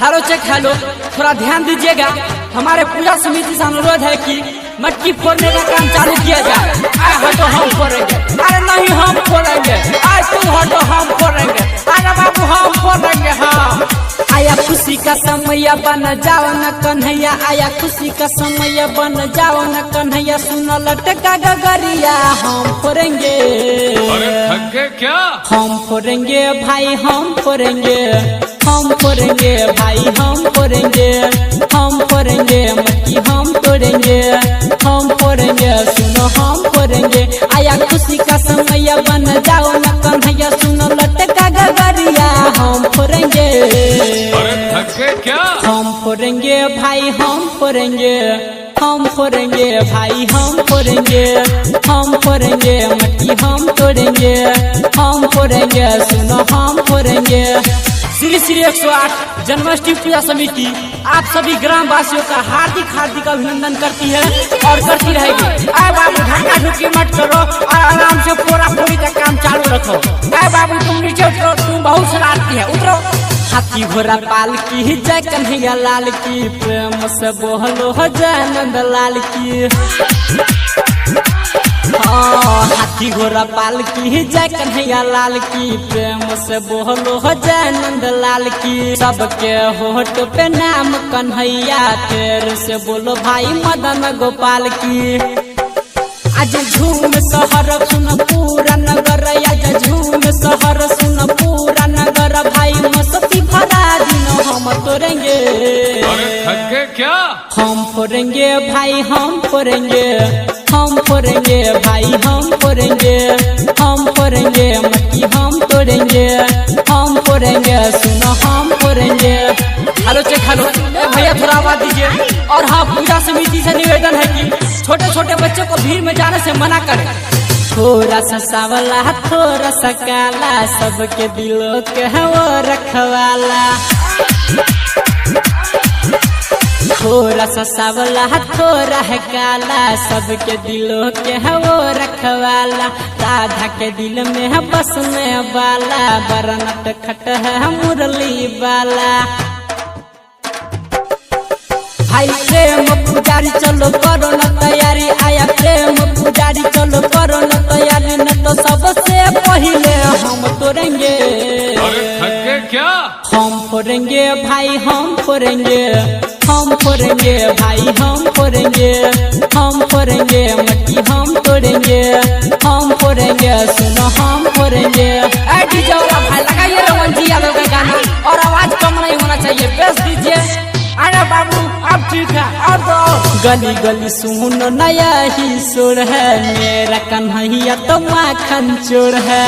Hello check hello, थोड़ा ध्यान दीजिएगा। हमारे पूजा समिति से अनुरोध है कि मटकी फोड़ने का काम चालू किया जाए। आए हटो हम फोड़ेंगे, अरे नहीं हम फोड़ेंगे, आए तुम हटो हम फोड़ेंगे, अरे बाबू हम फोड़ेंगे। हाँ आया खुशी का समय बन जाओ न कन्हैया, आया खुशी का समय बन जाओ न कन्हैया, सुनो लटका गगरिया हम फोड़ेंगे। अरे थक गए क्या? हम फोड़ेंगे भाई हम फोड़ेंगे, हम फोड़ेंगे भाई हम फोड़ेंगे, हम फोड़ेंगे मटकी हम तोड़ेंगे, हम फोड़ेंगे सुनो हम फोड़ेंगे। आया खुशी का समय बन जाओ न कन्हैया, सुनो लटका गगरिया हम फोड़ेंगे। अरे थक गए क्या? हम फोड़ेंगे भाई हम फोड़ेंगे, हम फोड़ेंगे भाई हम फोड़ेंगे, हम फोड़ेंगे मटकी हम तोड़ेंगे, हम फोड़ेंगे सुनो हम फोड़ेंगे। श्री श्री 108 जन्माष्टमी पूजा समिति आप सभी ग्राम वासियों का हार्दिक हार्दिक अभिनंदन करती है और करती रहेगी। आए बाबू धक्का धुक्की मत करो और आराम से फोड़ा फोड़ी का काम चालू रखो। आए बाबू तुम नीचे उतरो, तुम बहुत शरारती है, उतरो। हाथी घोड़ा पाल की जय कन्हैया लाल की, प्रेम से बोलो जय नंद लाल की। हाथी घोड़ा पाल की जय कन्हैया लाल की, प्रेम से बोलो जय नंद लाल की। सबके होठ पे नाम कन्हैया, तेरे से बोलो भाई मदन गोपाल की। आज झूम शहर सुन पूरा नगर, आज झूम शहर सुन पूरा नगर, भाई मस्ती भरा दिन हम तोड़ेंगे। अरे थक गए क्या? हम फोड़ेंगे भाई हम फोड़ेंगे, हम फोड़ेंगे भाई हम फोड़ेंगे, हम फोड़ेंगे मटकी हम तोड़ेंगे, हम फोड़ेंगे सुनो हम फोड़ेंगे। हेलो चेक हेलो, भैया थोड़ा आवाज दीजिए। और हाँ पूजा समिति से निवेदन है कि छोटे छोटे बच्चों को भीड़ में जाने से मना करें। थोड़ा सा सावला थोड़ा सा काला, सबके दिलों के है वो रखवाला। थोड़ा सा सावला थोड़ा है काला, सबके दिलों के है वो रखवाला। राधा के दिल में है बस में बाला, बरनट खट है मुरली बाला। भाई प्रेम पुजारी चलो करो न तैयारी, आया प्रेम पुजारी चलो करो न तैयारी, न तो सबसे पहले हम तोड़ेंगे। अरे थक गए क्या? हम फोड़ेंगे भाई हम फोड़ेंगे, हम फोड़ेंगे भाई हम फोड़ेंगे, हम फोड़ेंगे मटकी हम तोड़ेंगे, हम फोड़ेंगे सुनो हम फोड़ेंगे। डीजे वाला भाई लगाइए रमन जी यादव का गाना और आवाज कम नहीं होना चाहिए, बेच दीजिए। अरे बाबू अब ठीक है, अब तो गली गली सुनो नया ही सुर है, मेरा कन्हैया तो माखन चोर है।